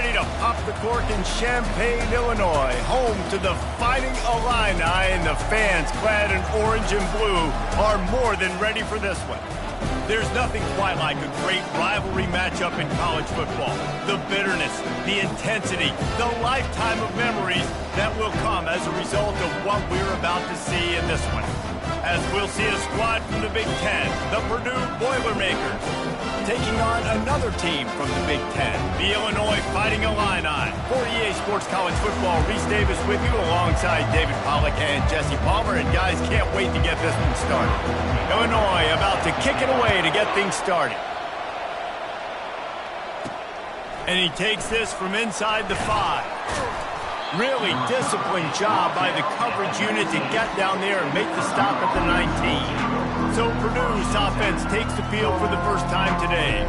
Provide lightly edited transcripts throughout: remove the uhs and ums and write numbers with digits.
ready to pop the cork in Champaign, Illinois, home to the Fighting Illini, and the fans clad in orange and blue are more than ready for this one. There's nothing quite like a great rivalry matchup in college football. The bitterness, the intensity, the lifetime of memories that will come as a result of what we're about to see in this one. As we'll see a squad from the Big Ten, the Purdue Boilermakers, taking on another team from the Big Ten, the Illinois Fighting Illini. For EA Sports College Football, Reese Davis with you alongside David Pollack and Jesse Palmer. And guys, can't wait to get this one started. Illinois about to kick it away to get things started. And he takes this from inside the 5. Really disciplined job by the coverage unit to get down there and make the stop at the 19. So Purdue's offense takes the field for the first time today.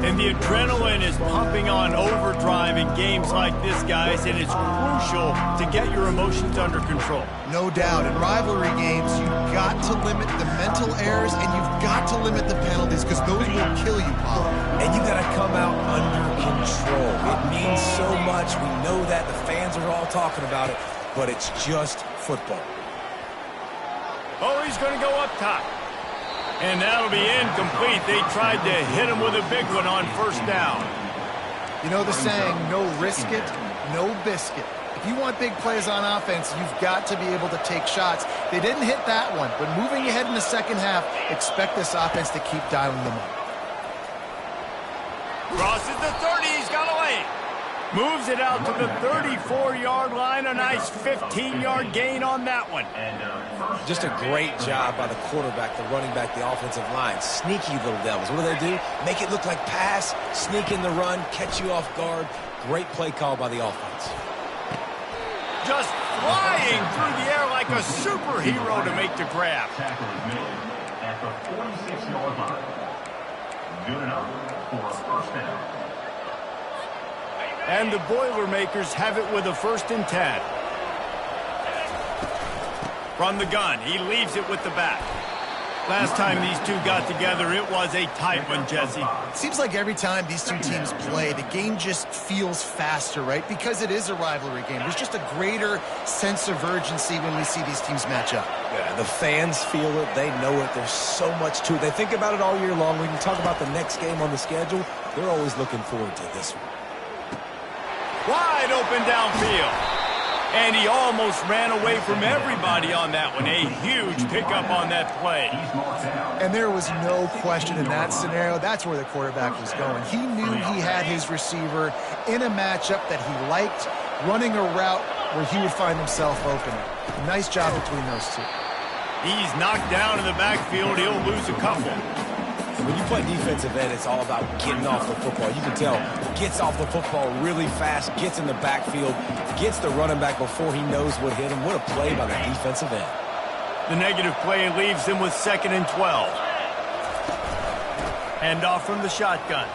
And the adrenaline is pumping on overdrive in games like this, guys, and it's crucial to get your emotions under control. No doubt. In rivalry games, you've got to limit the mental errors and you've got to limit the penalties because those will kill you, Paul. And you got to come out under control. It means so much. We know that. The fans are all talking about it, but it's just football. Oh, he's going to go up top. And that'll be incomplete. They tried to hit him with a big one on first down. You know the saying, no risk it, no biscuit. If you want big plays on offense, you've got to be able to take shots. They didn't hit that one, but moving ahead in the second half, expect this offense to keep dialing them up. Crosses the 30, he's got a lane. Moves it out to the 34-yard line. A nice 15-yard gain on that one. Just a great job by the quarterback, the running back, the offensive line. Sneaky little devils. What do? Make it look like pass, sneak in the run, catch you off guard. Great play call by the offense. Just flying through the air like a superhero to make the grab. Tackle is made at the 46-yard line. Good enough for a first down. And the Boilermakers have it with a 1st and 10. From the gun, he leaves it with the back. Last time these two got together, it was a tight one, Jesse. It seems like every time these two teams play, the game just feels faster, right? Because it is a rivalry game. There's just a greater sense of urgency when we see these teams match up. Yeah, the fans feel it. They know it. There's so much to it. They think about it all year long. We can talk about the next game on the schedule. They're always looking forward to this one. Wide open downfield. And he almost ran away from everybody on that one. A huge pickup on that play. And there was no question in that scenario. That's where the quarterback was going. He knew he had his receiver in a matchup that he liked, running a route where he would find himself open. Nice job between those two. He's knocked down in the backfield. He'll lose a couple. When you play defensive end, it's all about getting off the football. You can tell, gets off the football really fast, gets in the backfield, gets the running back before he knows what hit him. What a play by the defensive end. The negative play leaves him with 2nd and 12. Hand off from the shotgun.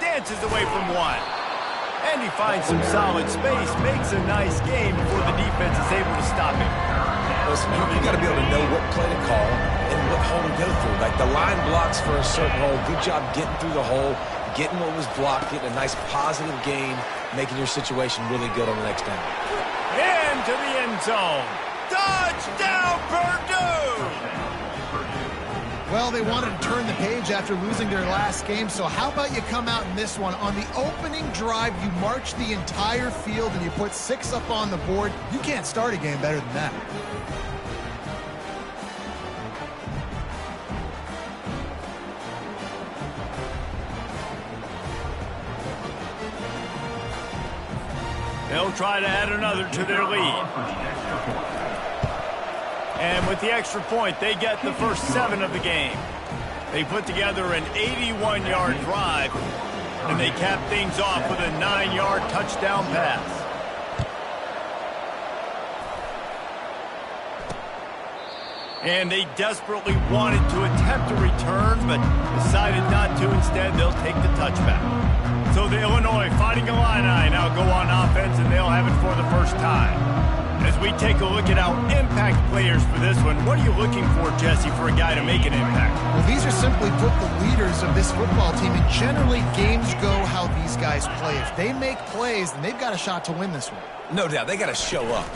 Dances away from one. And he finds some solid space, makes a nice game before the defense is able to stop him. Listen, you got to be able to know what play to call and what hole to go through. Like the line blocks for a certain hole. Good job getting through the hole, getting what was blocked, getting a nice positive gain, making your situation really good on the next down. Into the end zone. Touchdown, Purdue! Well, they wanted to turn the page after losing their last game, so how about you come out in this one? On the opening drive, you march the entire field and you put 6 up on the board. You can't start a game better than that. They'll try to add another to their lead. And with the extra point, they get the first 7 of the game. They put together an 81-yard drive, and they cap things off with a 9-yard touchdown pass. And they desperately wanted to attempt a return, but decided not to. Instead, they'll take the touchback. So the Illinois Fighting Illini now go on offense, and they'll have it for the first time. As we take a look at our impact players for this one, what are you looking for, Jesse, for a guy to make an impact? Well, these are simply put the leaders of this football team, and generally games go how these guys play. If they make plays, then they've got a shot to win this one. No doubt, they got to show up.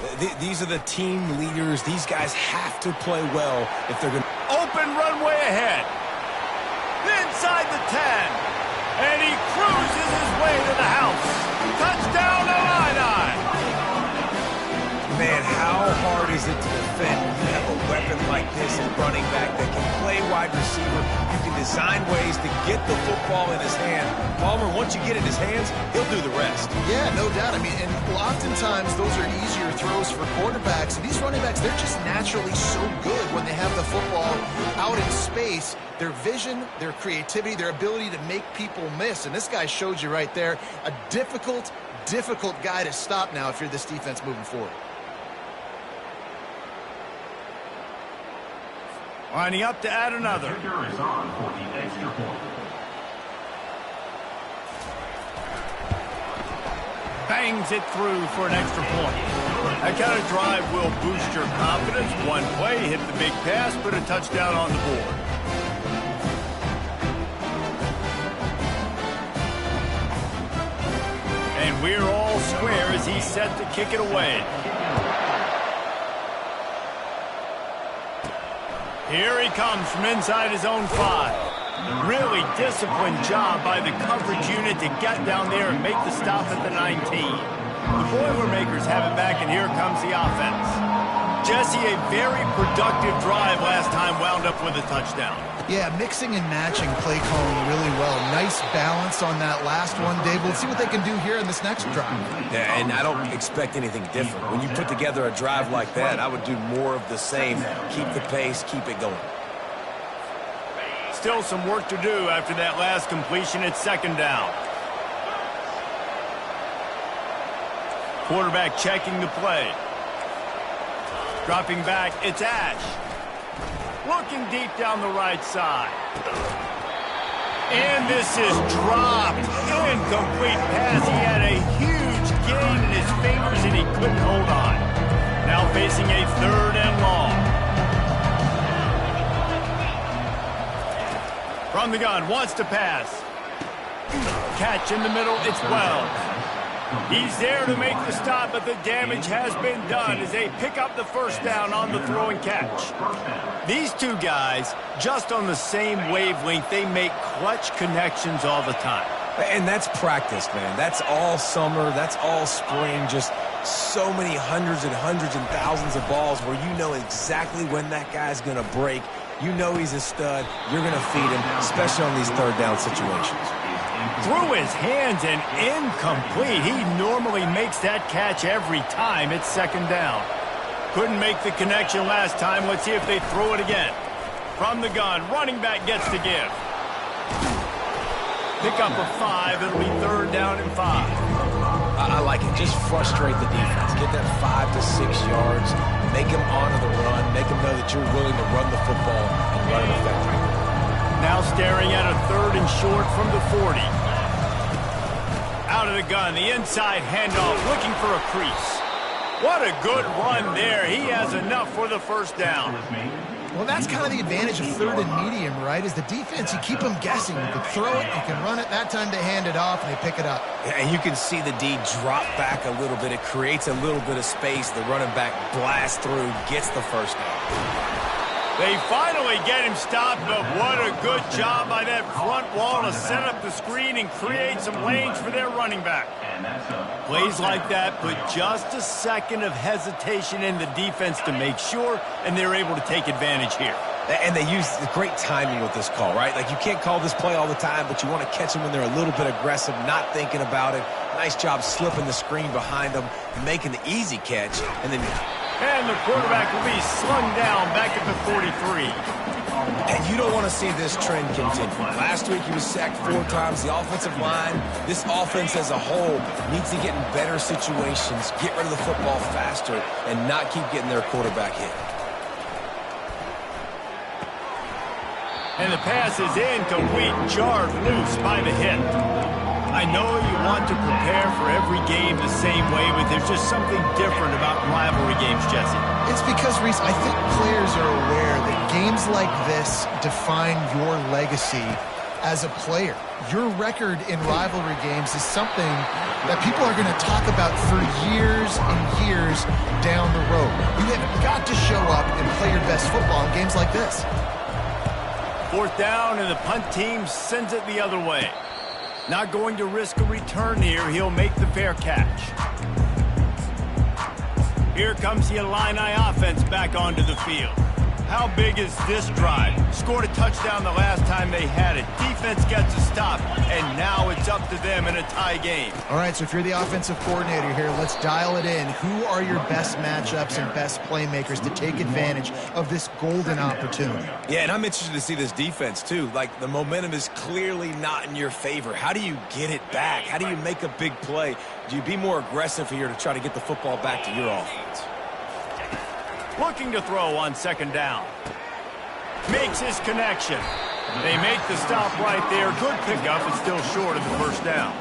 These are the team leaders. These guys have to play well if they're going to... Open runway ahead. Inside the 10. And he cruises his way to the house. Touchdown, Illini! Man, how hard is it to defend when you have a weapon like this at running back that can play wide receiver? You can design ways to get the football in his hand. Palmer, once you get it in his hands, he'll do the rest. Yeah, no doubt. I mean, and oftentimes those are easier throws for quarterbacks. And these running backs, they're just naturally so good when they have the football out in space. Their vision, their creativity, their ability to make people miss. And this guy showed you right there, a difficult guy to stop now if you're this defense moving forward. Lining up to add another. Kicker is on for the extra point. Bangs it through for an extra point. That kind of drive will boost your confidence. One play, hit the big pass, put a touchdown on the board. And we're all square as he's set to kick it away. Here he comes from inside his own 5. Really disciplined job by the coverage unit to get down there and make the stop at the 19. The Boilermakers have it back, and here comes the offense. Jesse, a very productive drive last time wound up with a touchdown. Yeah, mixing and matching play calling really well. Nice balance on that last one, Dave. We'll see what they can do here in this next drive. Yeah, and I don't expect anything different. When you put together a drive like that, I would do more of the same. Keep the pace, keep it going. Still some work to do after that last completion. It's second down. Quarterback checking the play. Dropping back, it's Ash. Looking deep down the right side. And this is dropped. Incomplete pass. He had a huge gain in his fingers and he couldn't hold on. Now facing a third and long. From the gun, wants to pass. Catch in the middle, it's Wells. He's there to make the stop, but the damage has been done as they pick up the first down on the throw and catch. These two guys, just on the same wavelength, they make clutch connections all the time. And that's practice, man. That's all summer. That's all spring. Just so many hundreds and thousands of balls where you know exactly when that guy's going to break. You know he's a stud. You're going to feed him, especially on these third down situations. Through his hands and incomplete. He normally makes that catch every time. It's second down. Couldn't make the connection last time. Let's see if they throw it again. From the gun, running back gets to give. Pick up a 5. It'll be third down and 5. I like it. Just frustrate the defense. Get that 5 to 6 yards. Make them honor the run. Make them know that you're willing to run the football and run it effectively. Now staring at a third and short from the 40. Out of the gun, the inside handoff, looking for a crease. What a good run there. He has enough for the first down. Well, that's kind of the advantage of third and medium, right? Is the defense, you keep them guessing. You can throw it, you can run it. That time they hand it off and they pick it up. Yeah, and you can see the D drop back a little bit. It creates a little bit of space. The running back blasts through, gets the first down. They finally get him stopped, but what a good job by that front wall to set up the screen and create some lanes for their running back. Plays like that put just a second of hesitation in the defense to make sure, and they're able to take advantage here. And they use great timing with this call, right? Like, you can't call this play all the time, but you want to catch them when they're a little bit aggressive, not thinking about it. Nice job slipping the screen behind them, making the easy catch, and then... And the quarterback will be slung down back at the 43. And you don't want to see this trend continue. Last week he was sacked 4 times. The offensive line, this offense as a whole, needs to get in better situations, get rid of the football faster, and not keep getting their quarterback hit. And the pass is incomplete, jarred loose by the hit. I know you want to prepare for every game the same way, but there's just something different about rivalry games, Jesse. It's because, Reese, I think players are aware that games like this define your legacy as a player. Your record in rivalry games is something that people are going to talk about for years and years down the road. You have got to show up and play your best football in games like this. 4th down, and the punt team sends it the other way. Not going to risk a return here. He'll make the fair catch. Here comes the Illini offense back onto the field. How big is this drive? Scored a touchdown the last time they had it. Defense gets a stop, and now it's up to them in a tie game. All right, so if you're the offensive coordinator here, let's dial it in. Who are your best matchups and best playmakers to take advantage of this golden opportunity? Yeah, and I'm interested to see this defense, too. Like, the momentum is clearly not in your favor. How do you get it back? How do you make a big play? Do you be more aggressive here to try to get the football back to your offense? Looking to throw on 2nd down. Makes his connection. They make the stop right there. Good pickup, but still short of the 1st down.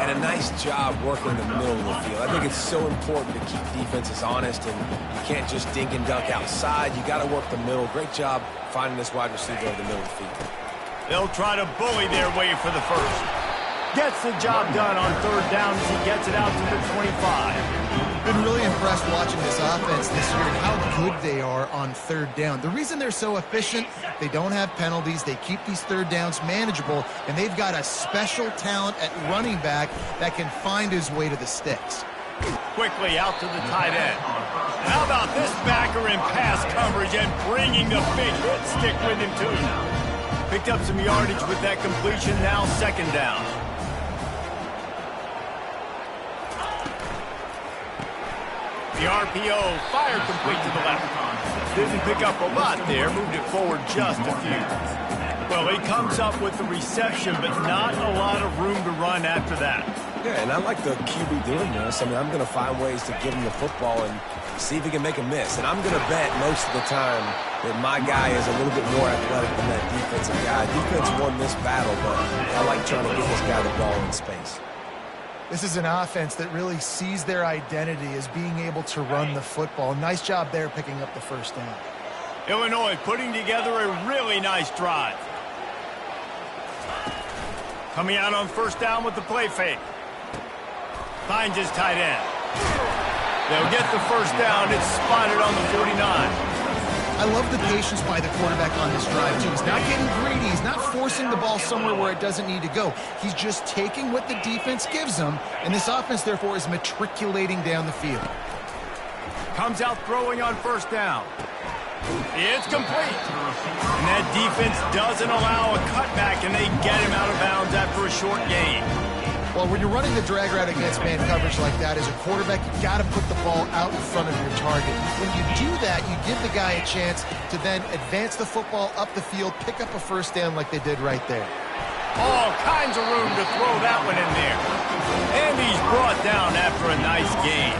And a nice job working in the middle of the field. I think it's so important to keep defenses honest, and you can't just dink and dunk outside. You got to work the middle. Great job finding this wide receiver over the middle of the field. They'll try to bully their way for the 1st. Gets the job done on 3rd down as he gets it out to the 25. Been really impressed watching this offense this year and how good they are on 3rd down. The reason they're so efficient, they don't have penalties, they keep these 3rd downs manageable, and they've got a special talent at running back that can find his way to the sticks. Quickly out to the tight end. How about this backer in pass coverage and bringing the big hit stick with him too. Picked up some yardage with that completion, now 2nd down. The RPO fired complete to the left. Didn't pick up a lot there, moved it forward just a few. Well, he comes up with the reception, but not a lot of room to run after that. Yeah, and I like the QB doing this. I mean, I'm going to find ways to give him the football and see if he can make a miss. And I'm going to bet most of the time that my guy is a little bit more athletic than that defensive guy. Defense won this battle, but I like trying to give this guy the ball in space. This is an offense that really sees their identity as being able to run the football. Nice job there picking up the 1st down. Illinois putting together a really nice drive. Coming out on 1st down with the play fake. Finds his tight end. They'll get the 1st down. It's spotted on the 49. I love the patience by the quarterback on this drive, too. He's not getting greedy. He's not forcing the ball somewhere where it doesn't need to go. He's just taking what the defense gives him, and this offense, therefore, is matriculating down the field. Comes out throwing on 1st down. It's complete. And that defense doesn't allow a cutback, and they get him out of bounds after a short gain. Well, when you're running the drag route against man coverage like that, as a quarterback, you got to put the ball out in front of your target. When you do that, you give the guy a chance to then advance the football up the field, pick up a 1st down like they did right there. All kinds of room to throw that one in there. And he's brought down after a nice gain.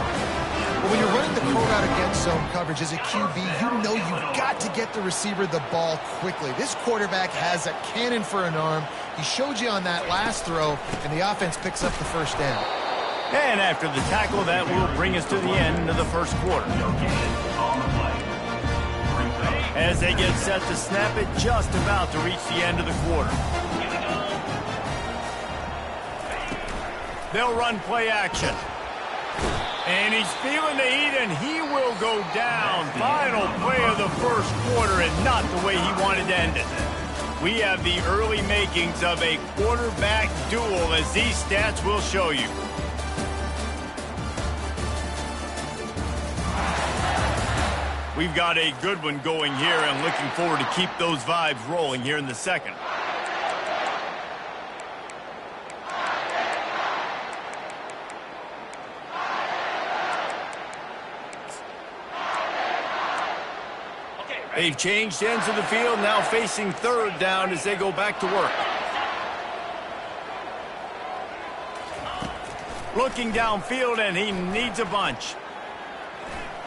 Well, when you're running the curl route against zone coverage as a QB, you know you've got to get the receiver the ball quickly. This quarterback has a cannon for an arm. He showed you on that last throw, and the offense picks up the 1st down. And after the tackle, that will bring us to the end of the 1st quarter. As they get set to snap it, just about to reach the end of the quarter. They'll run play action. And he's feeling the heat, and he will go down. Final play of the 1st quarter, and not the way he wanted to end it. We have the early makings of a quarterback duel, as these stats will show you. We've got a good one going here, and looking forward to keep those vibes rolling here in the 2nd. They've changed ends of the field, now facing 3rd down as they go back to work. Looking downfield, and he needs a bunch.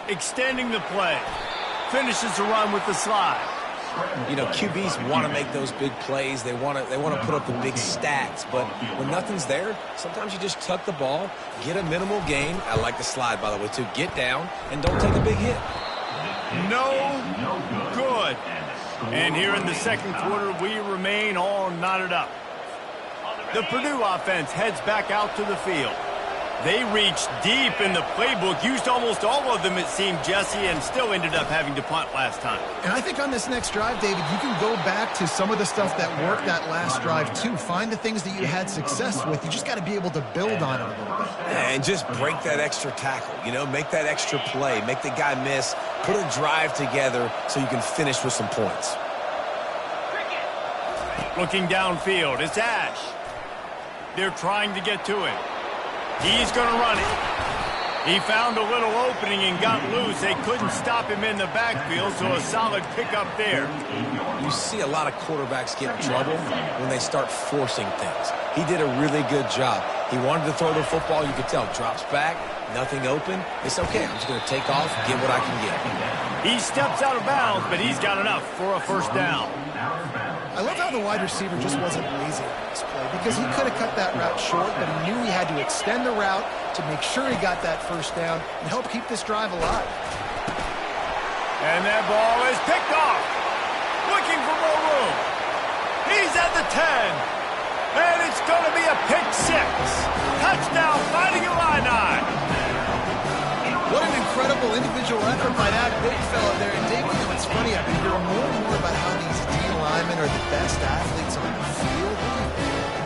Extending the play. Finishes the run with the slide. You know, QBs want to make those big plays. They want to put up the big stats. But when nothing's there, sometimes you just tuck the ball, get a minimal gain. I like the slide, by the way, too. Get down and don't take a big hit. No good. And here in the second quarter, we remain all knotted up. The Purdue offense heads back out to the field. They reached deep in the playbook, used almost all of them, it seemed, Jesse, and still ended up having to punt last time. And I think on this next drive, David, you can go back to some of the stuff that worked that last drive, too. Find the things that you had success with. You just got to be able to build on it a little bit. And just break that extra tackle, you know, make that extra play, make the guy miss, put a drive together so you can finish with some points. Looking downfield, it's Ash. They're trying to get to him. He's going to run it. He found a little opening and got loose. They couldn't stop him in the backfield, so a solid pickup there. You see a lot of quarterbacks get in trouble when they start forcing things. He did a really good job. He wanted to throw the football. You could tell. Drops back, nothing open. It's okay. I'm just going to take off, get what I can get. He steps out of bounds, but he's got enough for a first down. I love how the wide receiver just wasn't lazy on this play because he could have cut that route short, but he knew he had to extend the route to make sure he got that first down and help keep this drive alive. And that ball is picked off. Looking for more room. He's at the 10. And it's going to be a pick 6. Touchdown, Fighting Illini. What an incredible individual effort by that big fella there. And David, you know, it's funny, I've been hearing more and more about how these D linemen are the best athletes on the field.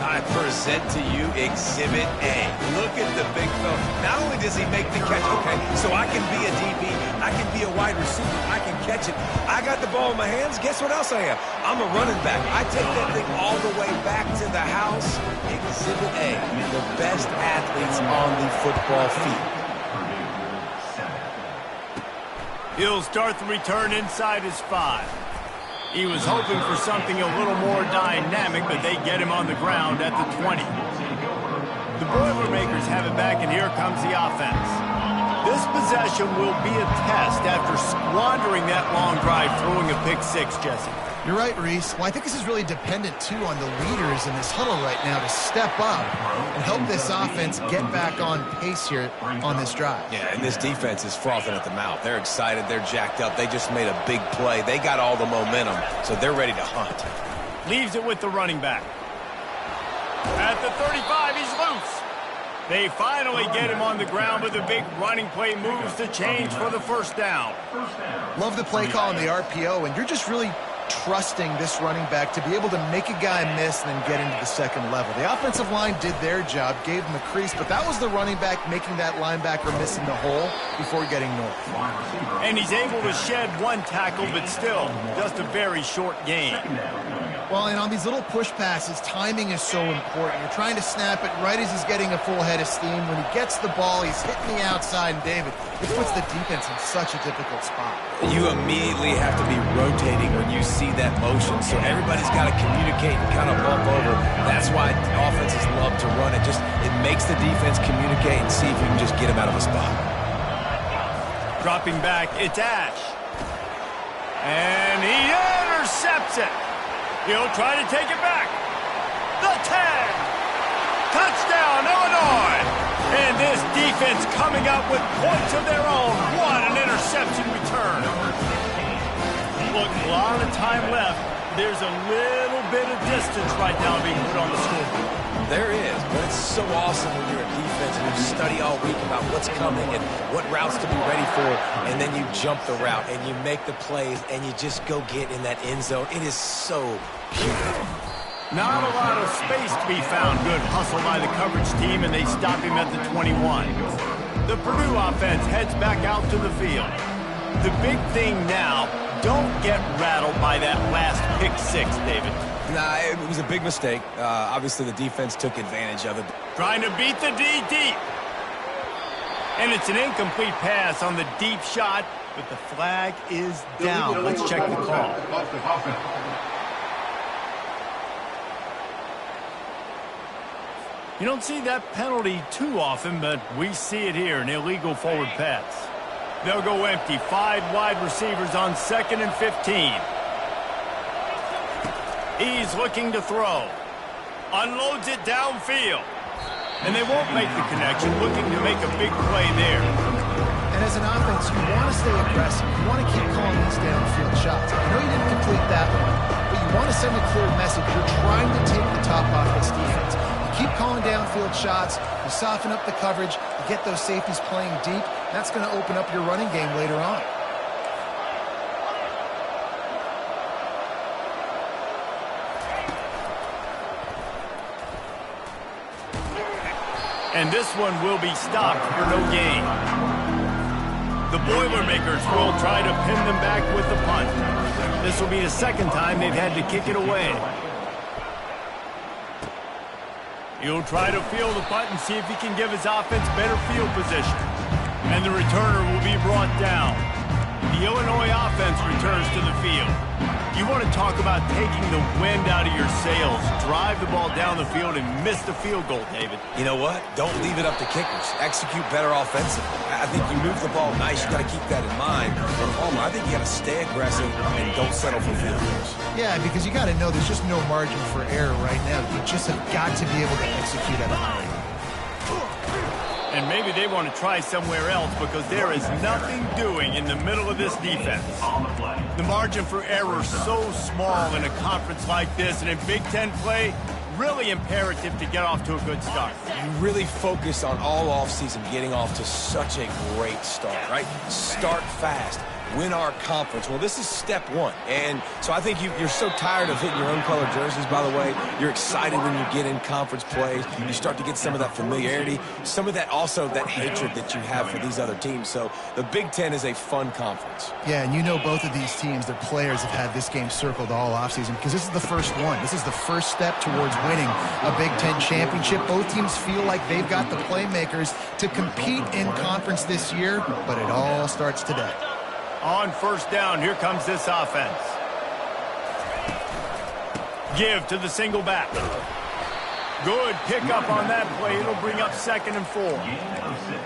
I present to you Exhibit A. Look at the big fella. Not only does he make the catch, okay, so I can be a DB, I can be a wide receiver, I can catch it. I got the ball in my hands, guess what else I am? I'm a running back. I take that thing all the way back to the house. Exhibit A, the best athletes on the football field. He'll start the return inside his 5. He was hoping for something a little more dynamic, but they get him on the ground at the 20. The Boilermakers have it back, and here comes the offense. This possession will be a test after squandering that long drive, throwing a pick 6, Jesse. You're right, Reese. Well, I think this is really dependent, too, on the leaders in this huddle right now to step up and help this offense get back on pace here on this drive. Yeah, and this defense is frothing at the mouth. They're excited. They're jacked up. They just made a big play. They got all the momentum, so they're ready to hunt. Leaves it with the running back. At the 35, he's loose. They finally get him on the ground, but the big running play moves the change for the first down. Love the play call in the RPO, and you're just really trusting this running back to be able to make a guy miss and then get into the second level. The offensive line did their job, gave him a crease, but that was the running back making that linebacker miss in the hole before getting north. And he's able to shed one tackle, but still just a very short gain. Well, and on these little push passes, timing is so important. You're trying to snap it right as he's getting a full head of steam. When he gets the ball, he's hitting the outside, and David, it puts the defense in such a difficult spot. You immediately have to be rotating when you see that motion, so everybody's got to communicate and kind of bump over. That's why offenses love to run it. It makes the defense communicate and see if you can just get him out of a spot. Dropping back, it's Ash. And he intercepts it. He'll try to take it back. The 10. Touchdown, Illinois. And this defense coming up with points of their own. What an interception return. Look, a lot of time left. There's a little bit of distance right now being put on the scoreboard. There is, but it's so awesome when you're a defense and you study all week about what's coming and what routes to be ready for, and then you jump the route and you make the plays and you just go get in that end zone. It is so beautiful. Not a lot of space to be found. Good hustle by the coverage team, and they stop him at the 21. The Purdue offense heads back out to the field. The big thing now, don't get rattled by that last pick 6, David. Nah, it was a big mistake. Obviously, the defense took advantage of it. Trying to beat the D deep. And it's an incomplete pass on the deep shot, but the flag is down. Let's check the call. You don't see that penalty too often, but we see it here, an illegal forward pass. They'll go empty. 5 wide receivers on 2nd and 15. He's looking to throw. Unloads it downfield. And they won't make the connection, looking to make a big play there. And as an offense, you want to stay aggressive. You want to keep calling these downfield shots. I know you didn't complete that one, but you want to send a clear message. You're trying to take the top off this defense. You keep calling downfield shots. You soften up the coverage. You get those safeties playing deep. That's going to open up your running game later on. And this one will be stopped for no gain. The Boilermakers will try to pin them back with the punt. This will be the second time they've had to kick it away. He'll try to field the punt and see if he can give his offense better field position. And the returner will be brought down. The Illinois offense returns to the field. You want to talk about taking the wind out of your sails. Drive the ball down the field and miss the field goal, David. You know what? Don't leave it up to kickers. Execute better offensively. I think you move the ball nice. You got to keep that in mind. From Homer, I think you got to stay aggressive and don't settle for field goals. Yeah, because you got to know there's just no margin for error right now. You just have got to be able to execute at a high level. And maybe they want to try somewhere else because there is nothing doing in the middle of this defense. The margin for error is so small in a conference like this, and in Big Ten play, really imperative to get off to a good start. You really focus on all offseason getting off to such a great start, right? Start fast. Win our conference. Well, this is step one. And so I think you're so tired of hitting your own color jerseys, by the way. You're excited when you get in conference plays. You start to get some of that familiarity, some of that also that hatred that you have for these other teams. So the Big Ten is a fun conference. Yeah, and you know both of these teams, their players have had this game circled all offseason because this is the first one. This is the first step towards winning a Big Ten championship. Both teams feel like they've got the playmakers to compete in conference this year, but it all starts today. On first down, here comes this offense. Give to the single back. Good pickup on that play. It'll bring up 2nd and 4.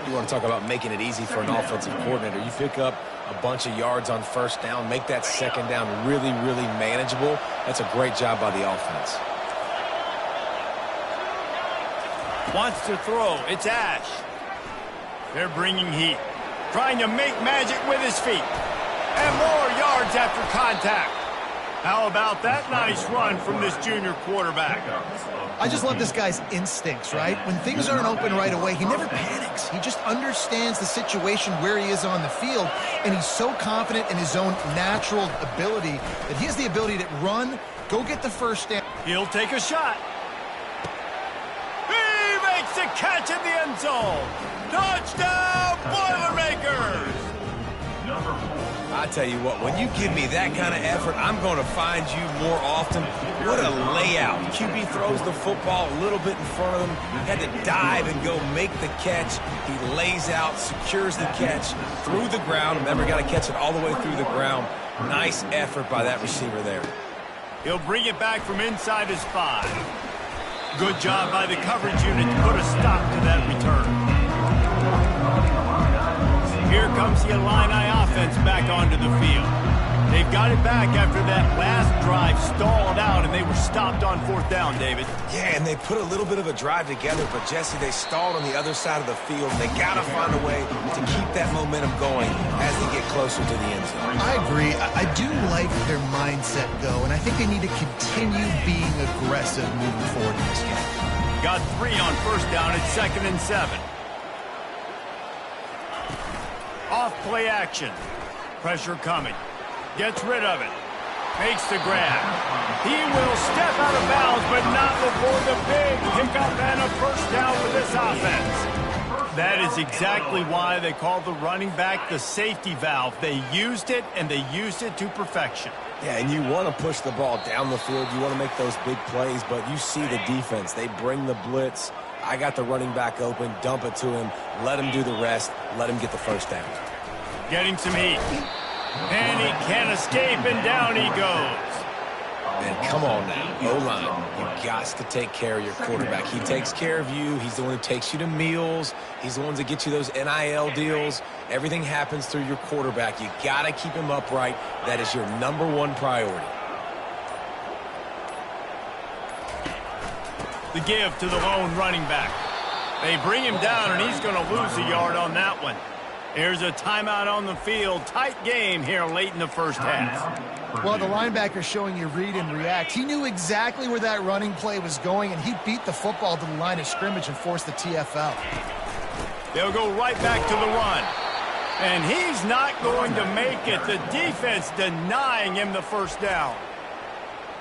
You want to talk about making it easy for an offensive coordinator. You pick up a bunch of yards on first down, make that second down really, really manageable. That's a great job by the offense. Wants to throw. It's Ash. They're bringing heat. Trying to make magic with his feet. And more yards after contact. How about that nice run from this junior quarterback? I just love this guy's instincts, right? When things aren't open right away, he never panics. He just understands the situation where he is on the field, and he's so confident in his own natural ability that he has the ability to run, go get the first down. He'll take a shot. He makes the catch in the end zone. Touchdown, Boilermakers! I tell you what, when you give me that kind of effort, I'm going to find you more often. What a layout. QB throws the football a little bit in front of him. He had to dive and go make the catch. He lays out, secures the catch through the ground. Never got to catch it all the way through the ground. Nice effort by that receiver there. He'll bring it back from inside his 5. Good job by the coverage unit to put a stop to that return. Here comes the Illini offense back onto the field. They've got it back after that last drive stalled out, and they were stopped on 4th down, David. Yeah, and they put a little bit of a drive together, but, Jesse, they stalled on the other side of the field. They got to find a way to keep that momentum going as they get closer to the end zone. I agree. I do like their mindset, though, and I think they need to continue being aggressive moving forward in this game. Got 3 on first down at 2nd and 7. Off play action. Pressure coming. Gets rid of it. Makes the grab. He will step out of bounds, but not before the big pickup and a first down for this offense. That is exactly why they call the running back the safety valve. They used it, and they used it to perfection. Yeah, and you want to push the ball down the field. You want to make those big plays, but you see the defense. They bring the blitz. I got the running back open, dump it to him, let him do the rest, let him get the first down. Getting some heat. And he can't escape, and down he goes. And come on now, O-line, you got to take care of your quarterback. He takes care of you. He's the one who takes you to meals. He's the one that gets you those NIL deals. Everything happens through your quarterback. You got to keep him upright. That is your #1 priority. The give to the lone running back. They bring him down, and he's going to lose a yard on that one. Here's a timeout on the field. Tight game here late in the first half. Well, the linebacker's showing you read and react. He knew exactly where that running play was going, and he beat the football to the line of scrimmage and forced the TFL. They'll go right back to the run. And he's not going to make it. The defense denying him the first down.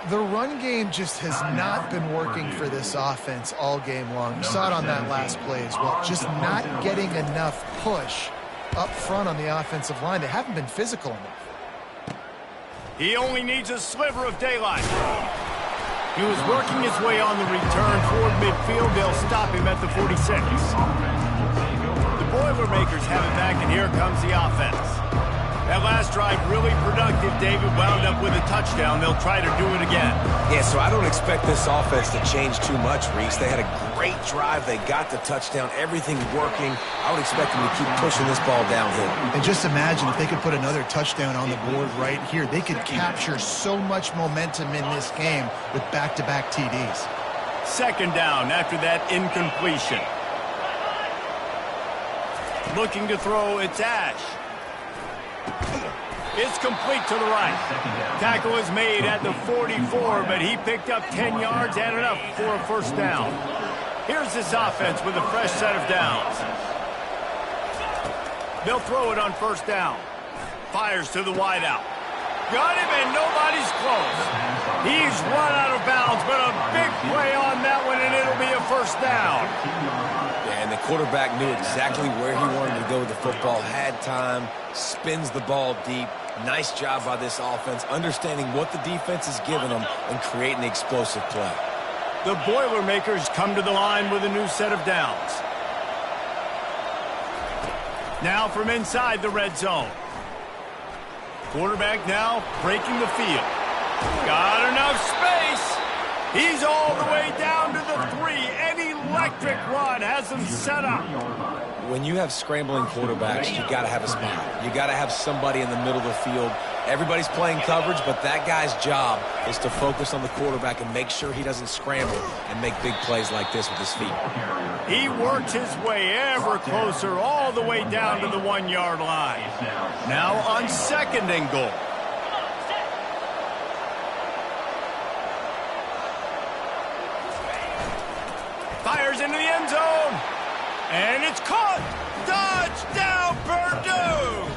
The run game just has not been working for this offense all game long. You saw it on that last play as well. Just not getting enough push up front on the offensive line. They haven't been physical enough. He only needs a sliver of daylight. He was working his way on the return toward midfield. They'll stop him at the 46. The Boilermakers have it back, and here comes the offense. That last drive really productive. David wound up with a touchdown. They'll try to do it again. Yeah, so I don't expect this offense to change too much, Reese. They had a great drive. They got the touchdown. Everything working. I would expect them to keep pushing this ball downhill. And just imagine if they could put another touchdown on the board right here. They could capture so much momentum in this game with back-to-back TDs. Second down after that incompletion. Looking to throw, it's Ash. It's complete to the right. Tackle is made at the 44, but he picked up 10 yards and enough for a first down. Here's this offense with a fresh set of downs. They'll throw it on first down. Fires to the wideout. Got him, and nobody's close. He's run out of bounds, but a big play on that one, and it'll be a first down. Yeah, and the quarterback knew exactly where he wanted to go with the football, had time, spins the ball deep. Nice job by this offense, understanding what the defense is giving them and creating the explosive play. The Boilermakers come to the line with a new set of downs. Now from inside the red zone. Quarterback now breaking the field. Got enough space. He's all the way down to the 3. An electric run has him set up. When you have scrambling quarterbacks, you got to have a spot. You got to have somebody in the middle of the field. Everybody's playing coverage, but that guy's job is to focus on the quarterback and make sure he doesn't scramble and make big plays like this with his feet. He works his way ever closer all the way down to the 1-yard line. Now on second and goal. Fires into the end zone. And it's caught. Touchdown, Purdue.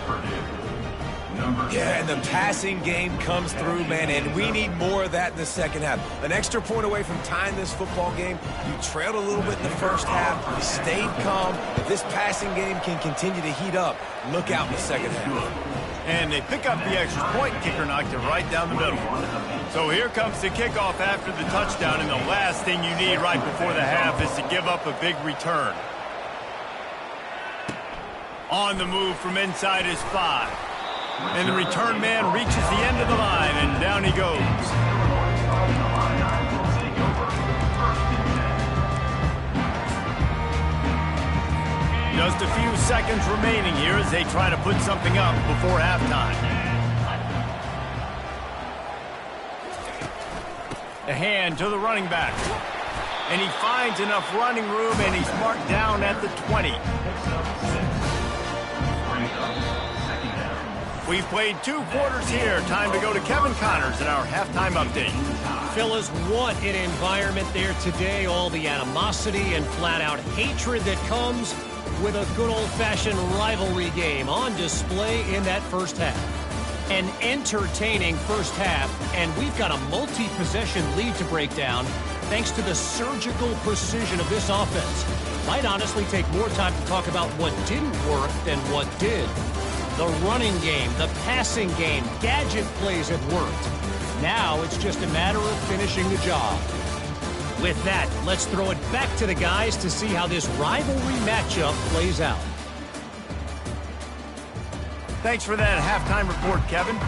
Yeah, and the passing game comes through, man, and we need more of that in the second half. An extra point away from tying this football game. You trailed a little bit in the first half. You stayed calm. If this passing game can continue to heat up, look out in the second half. And they pick up the extra point. Kicker knocked it right down the middle. So here comes the kickoff after the touchdown, and the last thing you need right before the half is to give up a big return. On the move from inside his 5. And the return man reaches the end of the line, and down he goes. Just a few seconds remaining here as they try to put something up before halftime. A hand to the running back. And he finds enough running room, and he's marked down at the 20. We've played 2 quarters here. Time to go to Kevin Connors in our halftime update. Fellas, what an environment there today. All the animosity and flat-out hatred that comes with a good old-fashioned rivalry game on display in that first half. An entertaining first half, and we've got a multi-possession lead to break down thanks to the surgical precision of this offense. Might honestly take more time to talk about what didn't work than what did. The running game, the passing game, gadget plays have worked. Now it's just a matter of finishing the job. With that, let's throw it back to the guys to see how this rivalry matchup plays out. Thanks for that halftime report, Kevin.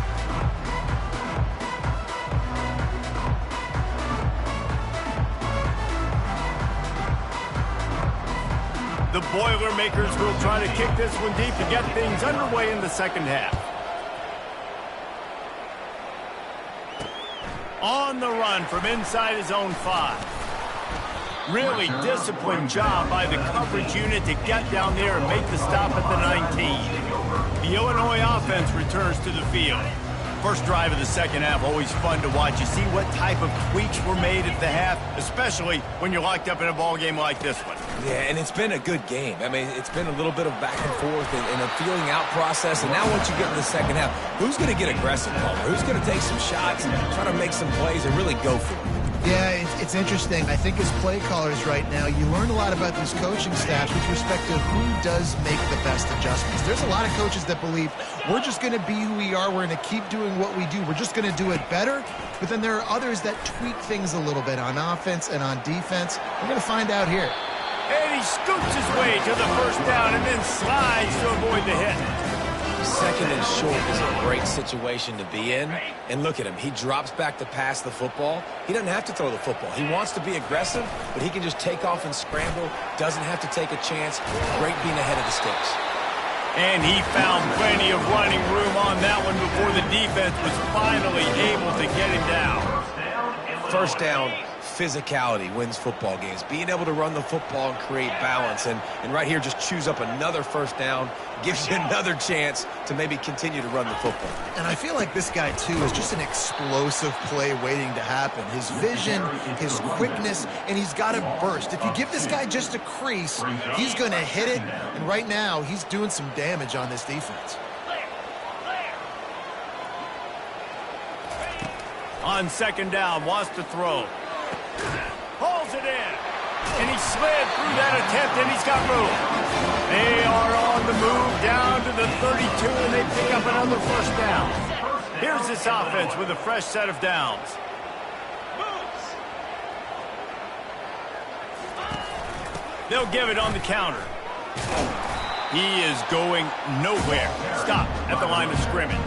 The Boilermakers will try to kick this one deep to get things underway in the second half. On the run from inside his own 5. Really disciplined job by the coverage unit to get down there and make the stop at the 19. The Illinois offense returns to the field. First drive of the second half, always fun to watch. You see what type of tweaks were made at the half, especially when you're locked up in a ball game like this one. Yeah, and it's been a good game. I mean, it's been a little bit of back and forth and a feeling out process. And now once you get in the second half, who's going to get aggressive, Palmer? Who's going to take some shots and try to make some plays and really go for it? Yeah, it's interesting. I think as play callers right now, you learn a lot about these coaching staffs with respect to who does make the best adjustments. There's a lot of coaches that believe we're just going to be who we are. We're going to keep doing what we do. We're just going to do it better. But then there are others that tweak things a little bit on offense and on defense. We're going to find out here. And he scoots his way to the first down and then slides to avoid the hit. Second and short is a great situation to be in. And look at him. He drops back to pass the football. He doesn't have to throw the football. He wants to be aggressive, but he can just take off and scramble. Doesn't have to take a chance. Great being ahead of the sticks. And he found plenty of running room on that one before the defense was finally able to get him down. First down, physicality wins football games. Being able to run the football and create balance. And right here, just choose up another first down. Gives you another chance to maybe continue to run the football. And I feel like this guy, too, is just an explosive play waiting to happen. His vision, his quickness, and he's got a burst. If you give this guy just a crease, he's going to hit it. And right now, he's doing some damage on this defense. On second down, wants to throw. Holds it in. And he slid through that attempt, and he's got room. They are on the move down to the 32, and they pick up another first down. Here's this offense with a fresh set of downs. They'll give it on the counter. He is going nowhere. Stop at the line of scrimmage.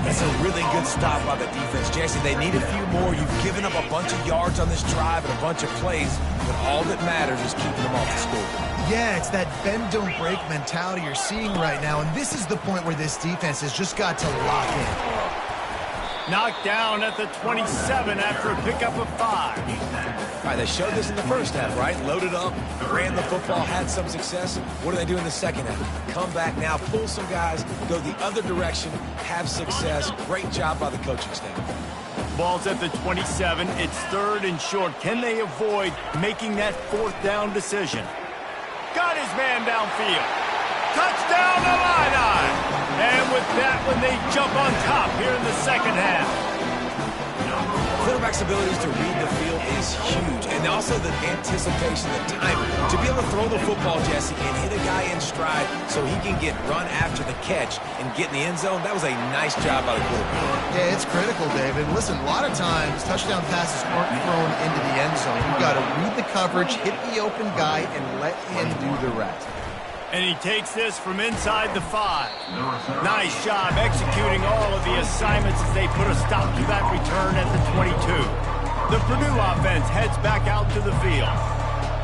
That's a really good stop by the defense. Jesse, they need a few more. You've given up a bunch of yards on this drive and a bunch of plays, but all that matters is keeping them off the scoreboard. Yeah, it's that bend, don't break mentality you're seeing right now, and this is the point where this defense has just got to lock in. Knocked down at the 27 after a pickup of 5. All right, they showed this in the first half, right? Loaded up, ran the football, had some success. What do they do in the second half? Come back now, pull some guys, go the other direction, have success. Great job by the coaching staff. Ball's at the 27. It's third and short. Can they avoid making that fourth down decision? Got his man downfield. Touchdown, Illini! And with that one, they jump on top here in the second half. Quarterback's abilities to read the field is huge, and also the anticipation, the timing. To be able to throw the football, Jesse, and hit a guy in stride so he can get run after the catch and get in the end zone, that was a nice job by the quarterback. Yeah, it's critical, David. Listen, a lot of times, touchdown passes aren't thrown into the end zone. You've got to read the coverage, hit the open guy, and let him do the rest. And he takes this from inside the 5. Nice job executing all of the assignments as they put a stop to that return at the 22. The Purdue offense heads back out to the field.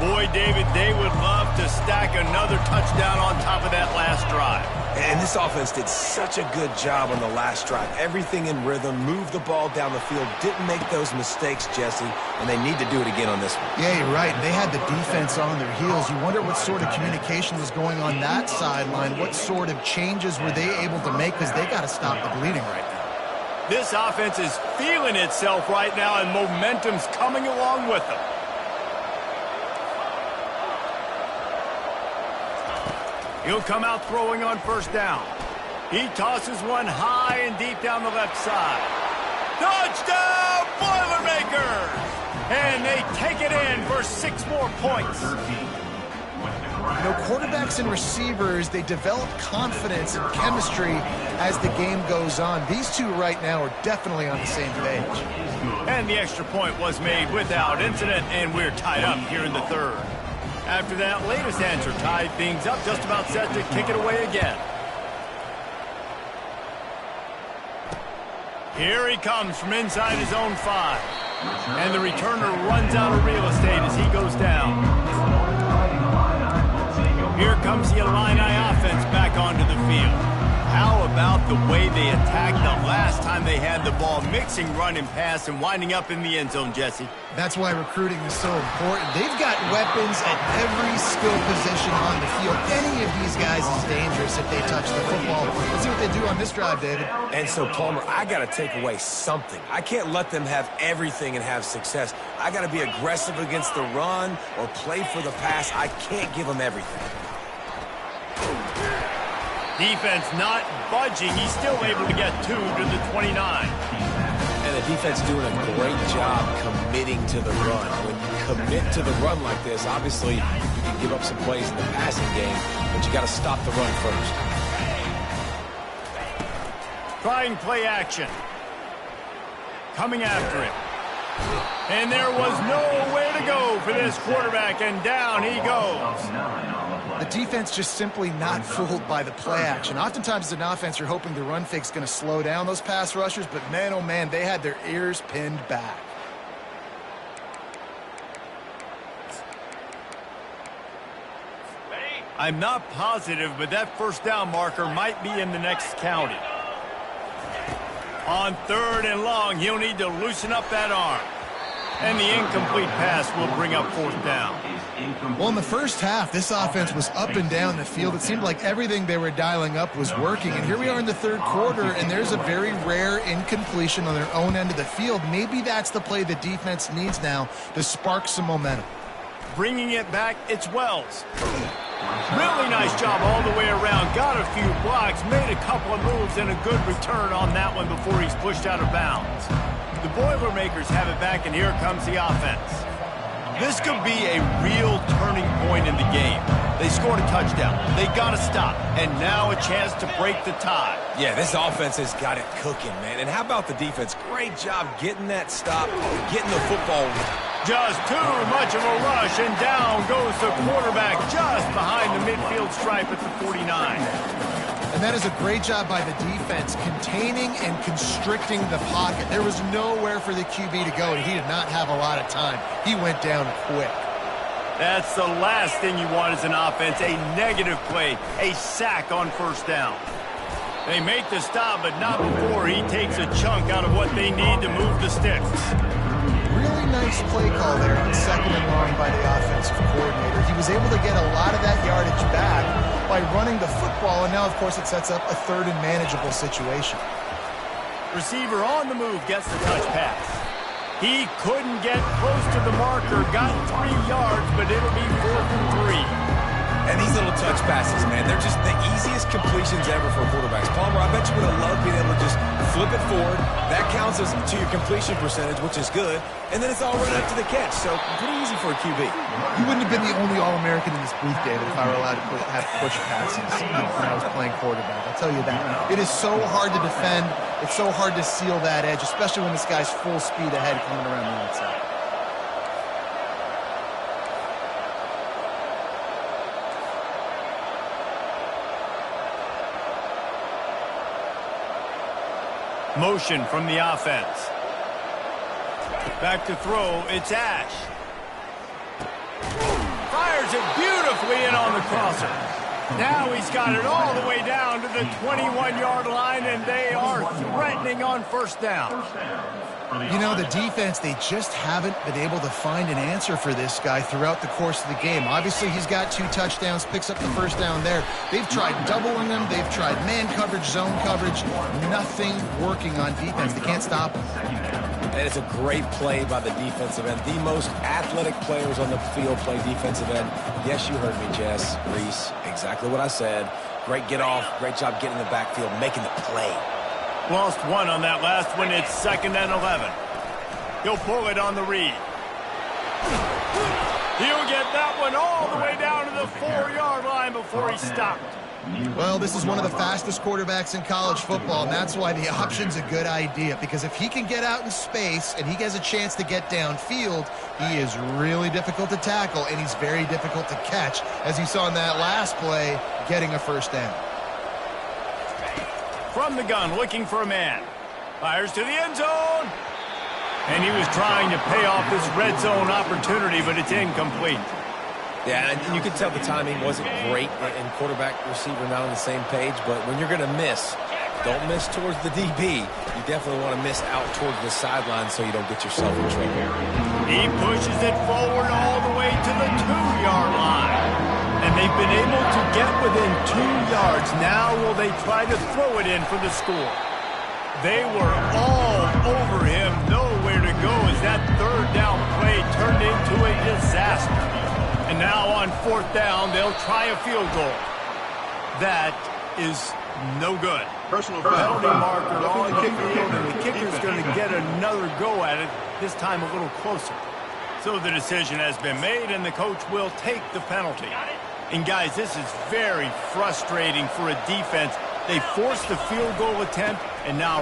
Boy, David, they would love to stack another touchdown on top of that last drive. And this offense did such a good job on the last drive. Everything in rhythm, moved the ball down the field, didn't make those mistakes, Jesse, and they need to do it again on this one. Yeah, you're right. They had the defense on their heels. You wonder what sort of communication was going on that sideline. What sort of changes were they able to make, because they got to stop the bleeding right now. This offense is feeling itself right now, and momentum's coming along with them. He'll come out throwing on first down. He tosses one high and deep down the left side. Touchdown, Boilermakers! And they take it in for 6 more points. You know, quarterbacks and receivers, they develop confidence and chemistry as the game goes on. These two right now are definitely on the same page. And the extra point was made without incident, and we're tied up here in the third. After that latest answer tied things up, just about set to kick it away again. Here he comes from inside his own 5. And the returner runs out of real estate as he goes down. Here comes the Illini offense back onto the field. How about the way they attacked the last time they had the ball, mixing run and pass and winding up in the end zone, Jesse? That's why recruiting is so important. They've got weapons at every skill position on the field. Any of these guys is dangerous if they touch the football. Let's see what they do on this drive, David. And so, Palmer, I got to take away something. I can't let them have everything and have success. I got to be aggressive against the run or play for the pass. I can't give them everything. Defense not budging. He's still able to get 2 to the 29. And the defense doing a great job committing to the run. When you commit to the run like this, obviously you can give up some plays in the passing game, but you got to stop the run first. Trying play action. Coming after it. And there was nowhere to go for this quarterback, and down he goes. The defense just simply not fooled by the play action. Oftentimes as an offense, you're hoping the run fake's going to slow down those pass rushers, but man, oh man, they had their ears pinned back. I'm not positive, but that first down marker might be in the next county. On 3rd and long, he'll need to loosen up that arm. And the incomplete pass will bring up 4th down. Well, in the first half, this offense was up and down the field. It seemed like everything they were dialing up was working. And here we are in the 3rd quarter, and there's a very rare incompletion on their own end of the field. Maybe that's the play the defense needs now to spark some momentum. Bringing it back, it's Wells. Really nice job all the way around. Got a few blocks, made a couple of moves, and a good return on that one before he's pushed out of bounds. The Boilermakers have it back, and here comes the offense. This could be a real turning point in the game. They scored a touchdown. They got to stop, and now a chance to break the tie. Yeah, this offense has got it cooking, man. And how about the defense? Great job getting that stop, getting the football. Just too much of a rush, and down goes the quarterback just behind the midfield stripe at the 49. And that is a great job by the defense, containing and constricting the pocket. There was nowhere for the QB to go, and he did not have a lot of time. He went down quick. That's the last thing you want as an offense, a negative play, a sack on 1st down. They make the stop, but not before he takes a chunk out of what they need to move the sticks. Really nice play call there on 2nd and long by the offensive coordinator. He was able to get a lot of that yardage back by running the football, and now, of course, it sets up a 3rd and manageable situation. Receiver on the move gets the touch pass. He couldn't get close to the marker, got 3 yards, but it'll be 4th and 3. And these little touch passes, man, they're just the easiest completions ever for quarterbacks. Palmer, I bet you would have loved being able to just flip it forward. That counts as to your completion percentage, which is good. And then it's all right up to the catch. So pretty easy for a QB. You wouldn't have been the only All-American in this booth, David, if I were allowed to have push passes when I was playing quarterback. I'll tell you that. It is so hard to defend. It's so hard to seal that edge, especially when this guy's full speed ahead coming around the outside. Motion from the offense. Back to throw, it's Ash. Fires it beautifully in on the crosser. Now he's got it all the way down to the 21-yard line, and they are threatening on 1st down. You know, the defense, they just haven't been able to find an answer for this guy throughout the course of the game. Obviously, he's got 2 touchdowns, picks up the 1st down there. They've tried doubling him. They've tried man coverage, zone coverage. Nothing working on defense. They can't stop him. And it's a great play by the defensive end. The most athletic players on the field play defensive end. Yes, you heard me, Jess, Reese. Exactly what I said. Great get off. Great job getting in the backfield, making the play. Lost 1 on that last one. It's 2nd and 11. He'll pull it on the read. He'll get that one all the way down to the 4-yard line before he stopped. Well, this is one of the fastest quarterbacks in college football, and that's why the option's a good idea, because if he can get out in space and he has a chance to get downfield, he is really difficult to tackle, and he's very difficult to catch, as you saw in that last play, getting a 1st down. From the gun, looking for a man. Fires to the end zone. And he was trying to pay off this red zone opportunity, but it's incomplete. Yeah, and you can tell the timing wasn't great and quarterback receiver not on the same page, but when you're going to miss, don't miss towards the DB. You definitely want to miss out towards the sideline so you don't get yourself in trouble. He pushes it forward all the way to the 2-yard line. And they've been able to get within 2 yards. Now will they try to throw it in for the score? They were all over him. Nowhere to go as that third down play turned into a disaster. And now on 4th down, they'll try a field goal. That is no good. Personal foul. Penalty marker on the field, and the kicker's going to get another go at it, this time a little closer. So the decision has been made, and the coach will take the penalty. And guys, this is very frustrating for a defense. They forced the field goal attempt, and now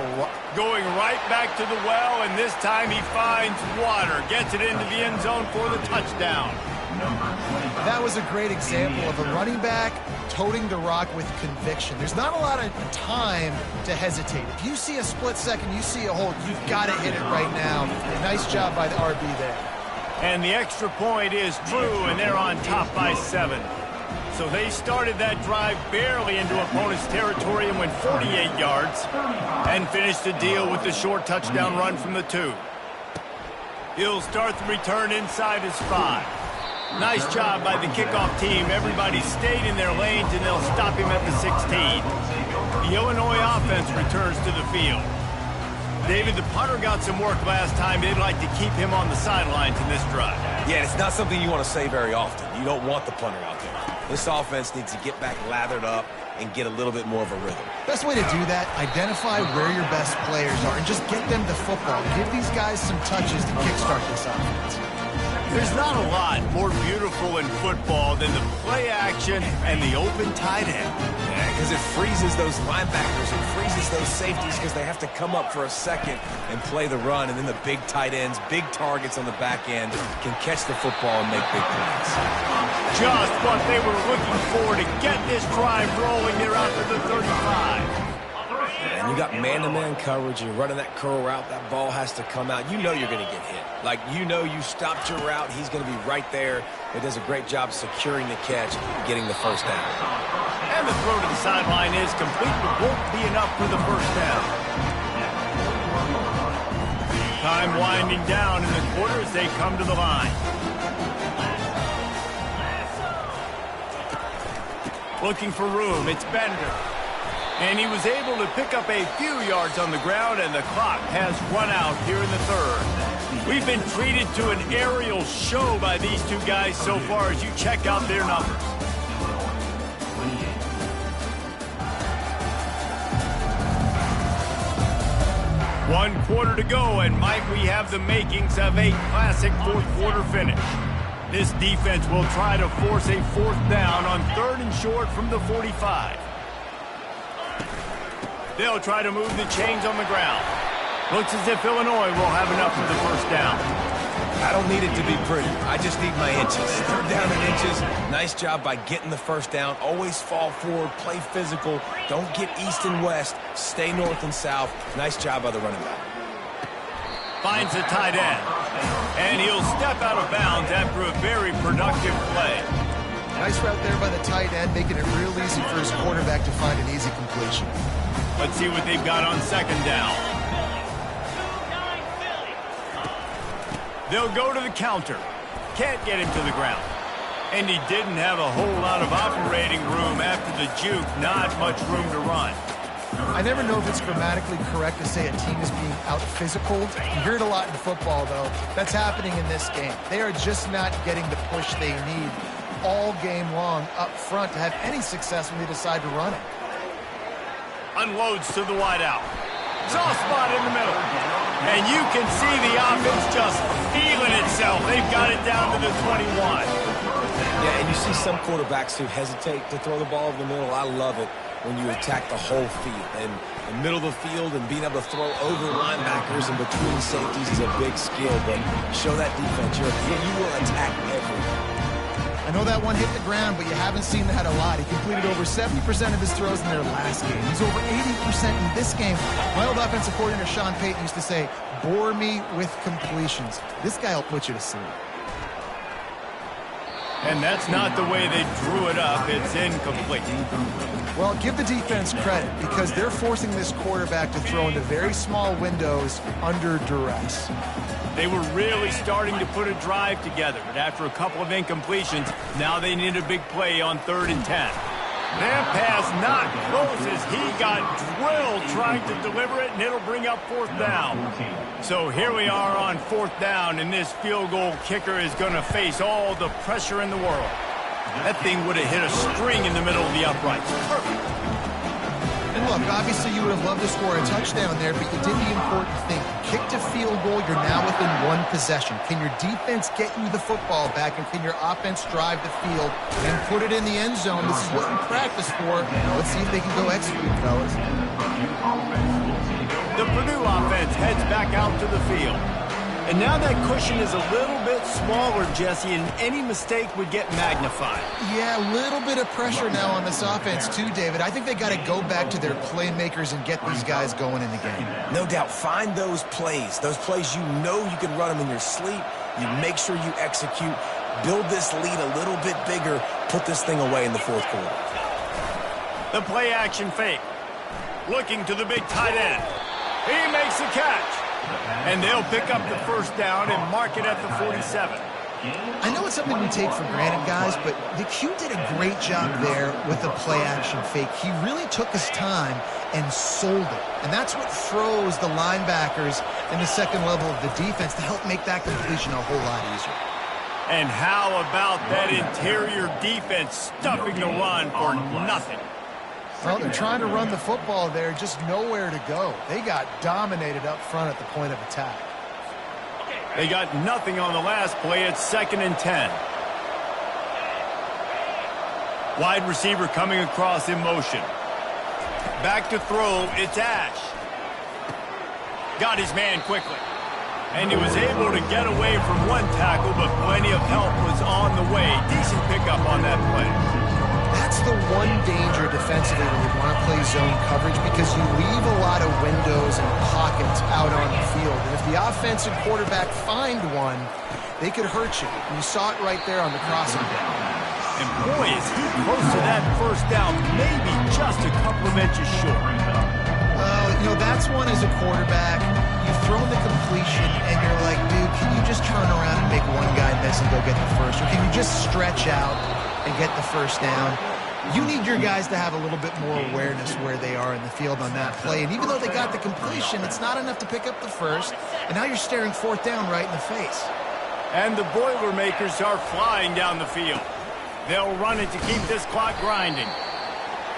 going right back to the well, and this time he finds water, gets it into the end zone for the touchdown. That was a great example of a running back toting the rock with conviction. There's not a lot of time to hesitate. If you see a split second, you see a hole, you've got to hit it right now. Nice job by the RB there. And the extra point is true, and they're on top by 7. So they started that drive barely into opponent's territory and went 48 yards and finished the deal with the short touchdown run from the 2. He'll start the return inside his 5. Nice job by the kickoff team. Everybody stayed in their lanes, and they'll stop him at the 16. The Illinois offense returns to the field. David, the punter got some work last time. They'd like to keep him on the sidelines in this drive. Yeah, it's not something you want to say very often. You don't want the punter out there. This offense needs to get back lathered up and get a little bit more of a rhythm. Best way to do that, identify where your best players are and just get them the football. Give these guys some touches to kickstart this offense. There's not a lot more beautiful in football than the play action and the open tight end. Yeah, because it freezes those linebackers. It freezes those safeties because they have to come up for a second and play the run. And then the big tight ends, big targets on the back end can catch the football and make big plays. Just what they were looking for to get this drive rolling. They're out to the 35. And you got man-to-man coverage. You're running that curl route. That ball has to come out. You know you're going to get hit. Like, you know you stopped your route. He's going to be right there. He does a great job securing the catch, getting the first down. And the throw to the sideline is complete, but won't be enough for the first down. Time winding down in the quarter as they come to the line. Looking for room. It's Bender. And he was able to pick up a few yards on the ground, and the clock has run out here in the 3rd. We've been treated to an aerial show by these two guys so far as you check out their numbers. One quarter to go, and Mike, we have the makings of a classic 4th quarter finish. This defense will try to force a 4th down on 3rd and short from the 45. They'll try to move the chains on the ground. Looks as if Illinois will have enough of the first down. I don't need it to be pretty. I just need my inches. 3rd down in inches. Nice job by getting the first down. Always fall forward, play physical. Don't get east and west. Stay north and south. Nice job by the running back. Finds the tight end. And he'll step out of bounds after a very productive play. Nice route there by the tight end, making it real easy for his quarterback to find an easy completion. Let's see what they've got on 2nd down. They'll go to the counter. Can't get him to the ground. And he didn't have a whole lot of operating room after the juke. Not much room to run. I never know if it's grammatically correct to say a team is being out-physical. You hear it a lot in football, though. That's happening in this game. They are just not getting the push they need all game long up front to have any success when they decide to run it. Unloads to the wideout. Soft spot in the middle. And you can see the offense just feeling itself. They've got it down to the 21. Yeah, and you see some quarterbacks who hesitate to throw the ball in the middle. I love it when you attack the whole field. And the middle of the field and being able to throw over linebackers and between safeties is a big skill. But show that defense. You will attack everything. I know that one hit the ground, but you haven't seen that a lot. He completed over 70% of his throws in their last game. He's over 80% in this game. My old offensive coordinator, Sean Payton, used to say, bore me with completions. This guy will put you to sleep. And that's not the way they drew it up. It's incomplete. Well, give the defense credit because they're forcing this quarterback to throw into very small windows under duress. They were really starting to put a drive together, but after a couple of incompletions, now they need a big play on 3rd and 10. That pass not close as he got drilled trying to deliver it, and it'll bring up 4th down. So here we are on 4th down, and this field goal kicker is going to face all the pressure in the world. That thing would have hit a string in the middle of the uprights. Perfect. And look, obviously you would have loved to score a touchdown there, but you did the important thing. Kicked a field goal, you're now within 1 possession. Can your defense get you the football back, and can your offense drive the field and put it in the end zone? This is what you practice for. Let's see if they can go execute, fellas. The Purdue offense heads back out to the field. And now that cushion is a little bit smaller, Jesse, and any mistake would get magnified. Yeah, a little bit of pressure now on this offense too, David. I think they got to go back to their playmakers and get these guys going in the game. No doubt. Find those plays you know you can run them in your sleep. You make sure you execute. Build this lead a little bit bigger. Put this thing away in the 4th quarter. The play action fake. Looking to the big tight end. He makes the catch. And they'll pick up the 1st down and mark it at the 47. I know it's something we take for granted, guys, but the Q did a great job there with the play-action fake. He really took his time and sold it. And that's what froze the linebackers in the second level of the defense to help make that completion a whole lot easier. And how about that interior defense stuffing the run for nothing? Well, they're trying to run the football there, just nowhere to go. They got dominated up front at the point of attack. They got nothing on the last play. It's 2nd and 10. Wide receiver coming across in motion. Back to throw. It's Ash. Got his man quickly. And he was able to get away from one tackle, but plenty of help was on the way. Decent pickup on that play. That's the one danger defensively when you want to play zone coverage because you leave a lot of windows and pockets out on the field. And if the offensive quarterback find one, they could hurt you. And you saw it right there on the crossing down. And boy, is he close to that 1st down, maybe just a couple of inches short. You know, that's one as a quarterback. You've thrown the completion, and you're like, dude, can you just turn around and make one guy miss and go get the first? Or can you just stretch out and get the 1st down? You need your guys to have a little bit more awareness where they are in the field on that play. And even though they got the completion, it's not enough to pick up the 1st. And now you're staring 4th down right in the face. And the Boilermakers are flying down the field. They'll run it to keep this clock grinding.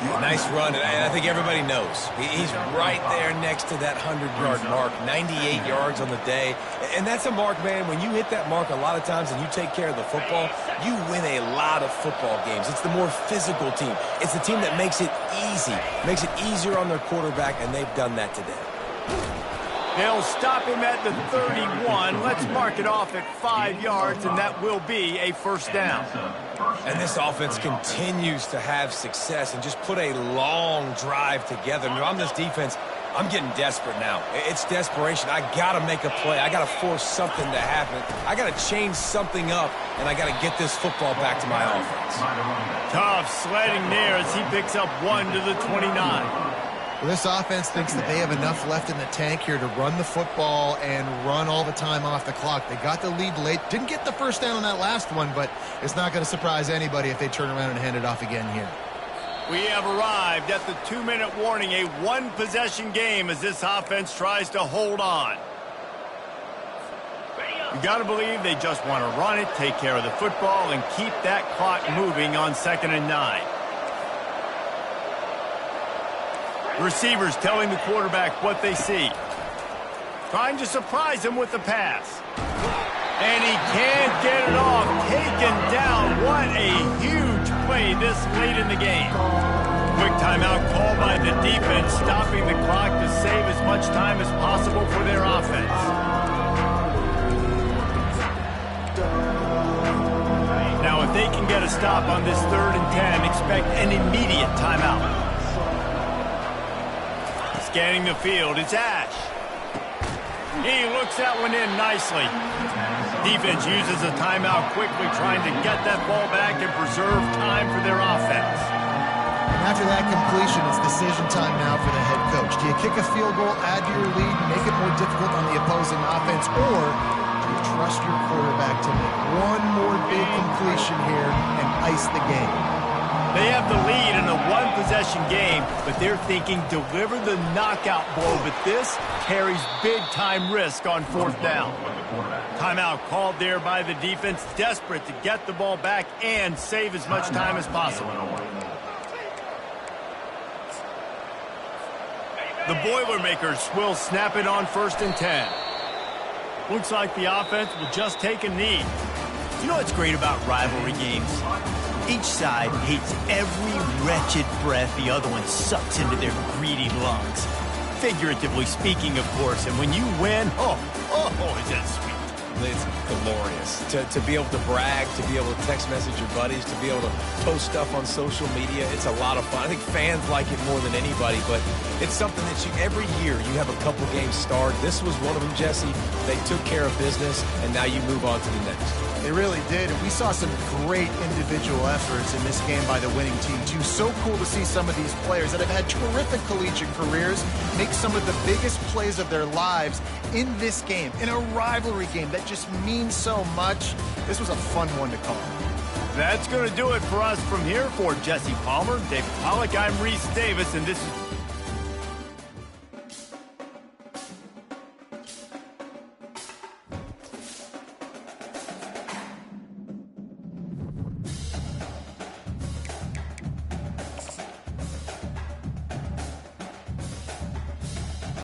Nice run, and I think everybody knows. He's right there next to that 100-yard mark, 98 yards on the day. And that's a mark, man, when you hit that mark a lot of times and you take care of the football, you win a lot of football games. It's the more physical team. It's the team that makes it easy, makes it easier on their quarterback, and they've done that today. They'll stop him at the 31. Let's mark it off at 5 yards, and that will be a 1st down. And this offense continues to have success and just put a long drive together. If I'm this defense, I'm getting desperate now. It's desperation. I got to make a play. I got to force something to happen. I got to change something up, and I got to get this football back to my offense. Tough sledding there as he picks up 1 to the 29. Well, this offense thinks that they have enough left in the tank here to run the football and run all the time off the clock. They got the lead late. Didn't get the 1st down on that last one, but it's not going to surprise anybody if they turn around and hand it off again here. We have arrived at the 2-minute warning, a 1-possession game as this offense tries to hold on. You got to believe they just want to run it, take care of the football, and keep that clock moving on 2nd and 9. Receivers telling the quarterback what they see. Trying to surprise him with the pass. And he can't get it off. Taken down. What a huge play this late in the game. Quick timeout call by the defense, stopping the clock to save as much time as possible for their offense. Now, if they can get a stop on this 3rd and 10, expect an immediate timeout. Scanning the field, it's Ash. He looks that one in nicely. Defense uses a timeout quickly, trying to get that ball back and preserve time for their offense. And after that completion, it's decision time now for the head coach. Do you kick a field goal, add to your lead, make it more difficult on the opposing offense, or do you trust your quarterback to make one more big completion here and ice the game? They have the lead in a one-possession game, but they're thinking deliver the knockout blow, but this carries big-time risk on fourth down. Timeout called there by the defense, desperate to get the ball back and save as much time as possible. The Boilermakers will snap it on 1st and 10. Looks like the offense will just take a knee. You know what's great about rivalry games? Each side hates every wretched breath the other one sucks into their greedy lungs. Figuratively speaking, of course, and when you win, is that sweet. It's glorious. To be able to brag, to be able to text message your buddies, to be able to post stuff on social media, it's a lot of fun. I think fans like it more than anybody, but it's something that every year you have a couple games start. This was one of them, Jesse. They took care of business, and now you move on to the next. They really did, and we saw some great individual efforts in this game by the winning team, too. So cool to see some of these players that have had terrific collegiate careers make some of the biggest plays of their lives in this game, in a rivalry game that just means so much. This was a fun one to call. That's going to do it for us from here. For Jesse Palmer, David Pollack, I'm Reese Davis, and this is